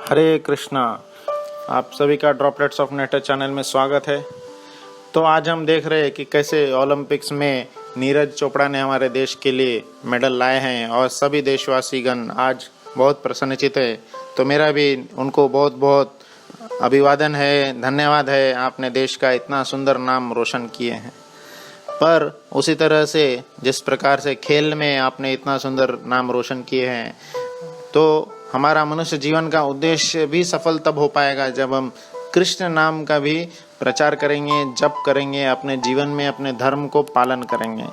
हरे कृष्णा। आप सभी का ड्रॉपलेट्स ऑफ नेटर चैनल में स्वागत है। तो आज हम देख रहे हैं कि कैसे ओलंपिक्स में नीरज चोपड़ा ने हमारे देश के लिए मेडल लाए हैं और सभी देशवासीगण आज बहुत प्रसन्नचित है। तो मेरा भी उनको बहुत बहुत अभिवादन है, धन्यवाद है। आपने देश का इतना सुंदर नाम रोशन किए हैं। पर उसी तरह से जिस प्रकार से खेल में आपने इतना सुंदर नाम रोशन किए हैं, तो हमारा मनुष्य जीवन का उद्देश्य भी सफल तब हो पाएगा जब हम कृष्ण नाम का भी प्रचार करेंगे, जप करेंगे, अपने जीवन में अपने धर्म को पालन करेंगे।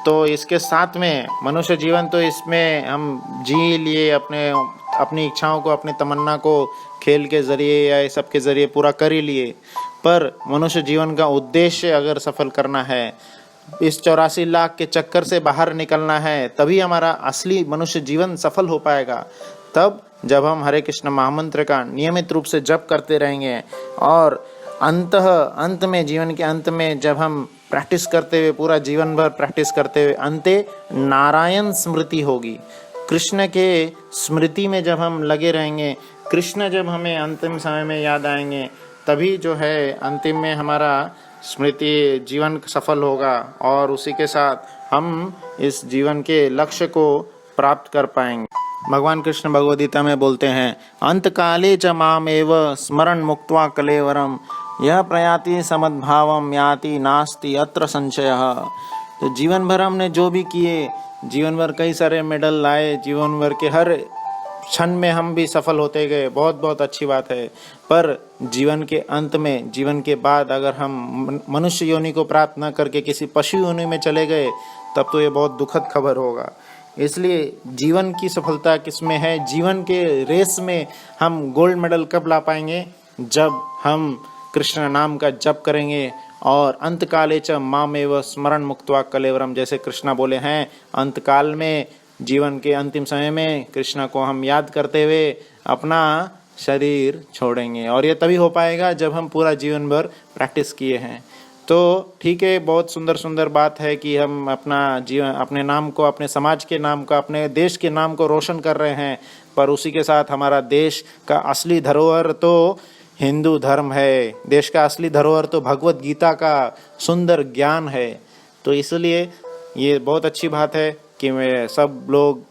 तो इसके साथ में मनुष्य जीवन तो इसमें हम जी लिए, अपनी इच्छाओं को, अपनी तमन्ना को खेल के जरिए या सब के जरिए पूरा कर ही लिए। पर मनुष्य जीवन का उद्देश्य अगर सफल करना है, इस 84 लाख के चक्कर से बाहर निकलना है, तभी हमारा असली मनुष्य जीवन सफल हो पाएगा। तब जब हम हरे कृष्ण महामंत्र का नियमित रूप से जप करते रहेंगे और अंत में, जीवन के अंत में जब हम प्रैक्टिस करते हुए, पूरा जीवन भर प्रैक्टिस करते हुए, अंते नारायण स्मृति होगी। कृष्ण के स्मृति में जब हम लगे रहेंगे, कृष्ण जब हमें अंतिम समय में याद आएंगे, तभी जो है अंतिम में हमारा स्मृति जीवन सफल होगा और उसी के साथ हम इस जीवन के लक्ष्य को प्राप्त कर पाएंगे। भगवान कृष्ण भगवद गीता में बोलते हैं, अंत काले च माम एव स्मरण मुक्त्वा कलेवरम यह प्रयाति समद्भावम याति नास्ति अत्र संशयः। तो जीवन भर हमने जो भी किए, जीवन भर कई सारे मेडल लाए, जीवन भर के हर क्षण में हम भी सफल होते गए, बहुत बहुत अच्छी बात है। पर जीवन के अंत में, जीवन के बाद अगर हम मनुष्य योनि को प्राप्त न करके किसी पशु योनि में चले गए, तब तो ये बहुत दुखद खबर होगा। इसलिए जीवन की सफलता किसमें है? जीवन के रेस में हम गोल्ड मेडल कब ला पाएंगे? जब हम कृष्ण नाम का जप करेंगे और अंतकाले च मामेव स्मरण मुक्त्वा कलेवरम, जैसे कृष्णा बोले हैं, अंतकाल में, जीवन के अंतिम समय में कृष्ण को हम याद करते हुए अपना शरीर छोड़ेंगे। और ये तभी हो पाएगा जब हम पूरा जीवन भर प्रैक्टिस किए हैं। तो ठीक है, बहुत सुंदर सुंदर बात है कि हम अपना जीवन, अपने नाम को, अपने समाज के नाम का, अपने देश के नाम को रोशन कर रहे हैं। पर उसी के साथ हमारा देश का असली धरोहर तो हिंदू धर्म है। देश का असली धरोहर तो भगवत गीता का सुंदर ज्ञान है। तो इसलिए ये बहुत अच्छी बात है कि मैं सब लोग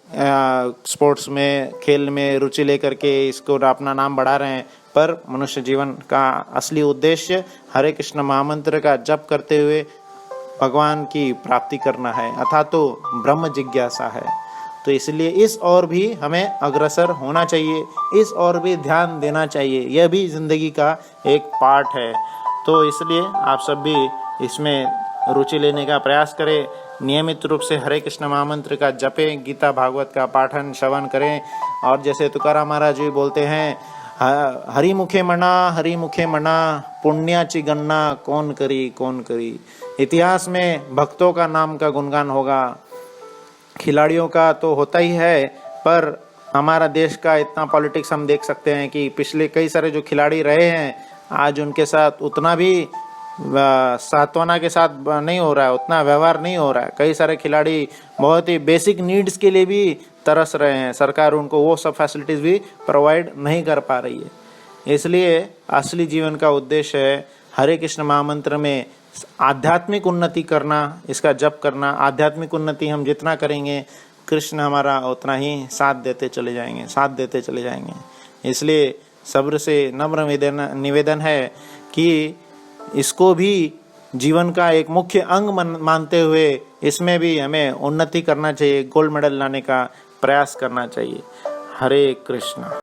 स्पोर्ट्स में, खेल में रुचि लेकर के इसको अपना नाम बढ़ा रहे हैं। पर मनुष्य जीवन का असली उद्देश्य हरे कृष्ण महामंत्र का जप करते हुए भगवान की प्राप्ति करना है, अर्थात तो ब्रह्म जिज्ञासा है। तो इसलिए इस ओर भी हमें अग्रसर होना चाहिए, इस ओर भी ध्यान देना चाहिए। यह भी जिंदगी का एक पार्ट है। तो इसलिए आप सब भी इसमें रुचि लेने का प्रयास करें, नियमित रूप से हरे कृष्ण महामंत्र का जपें, गीता भागवत का पाठन श्रवण करें। और जैसे तुकाराम महाराज जी बोलते हैं, हरि मुखे मना पुण्याची गणना कौन करी। इतिहास में भक्तों का नाम का गुणगान होगा, खिलाड़ियों का तो होता ही है। पर हमारा देश का इतना पॉलिटिक्स हम देख सकते हैं कि पिछले कई सारे जो खिलाड़ी रहे हैं, आज उनके साथ उतना भी सांत्वना के साथ नहीं हो रहा है, उतना व्यवहार नहीं हो रहा है। कई सारे खिलाड़ी बहुत ही बेसिक नीड्स के लिए भी तरस रहे हैं, सरकार उनको वो सब फैसिलिटीज़ भी प्रोवाइड नहीं कर पा रही है। इसलिए असली जीवन का उद्देश्य है हरे कृष्ण महामंत्र में आध्यात्मिक उन्नति करना, इसका जप करना। आध्यात्मिक उन्नति हम जितना करेंगे, कृष्ण हमारा उतना ही साथ देते चले जाएंगे। इसलिए सब्र से नम्र निवेदन है कि इसको भी जीवन का एक मुख्य अंग मानते हुए इसमें भी हमें उन्नति करना चाहिए, गोल्ड मेडल लाने का प्रयास करना चाहिए। हरे कृष्ण।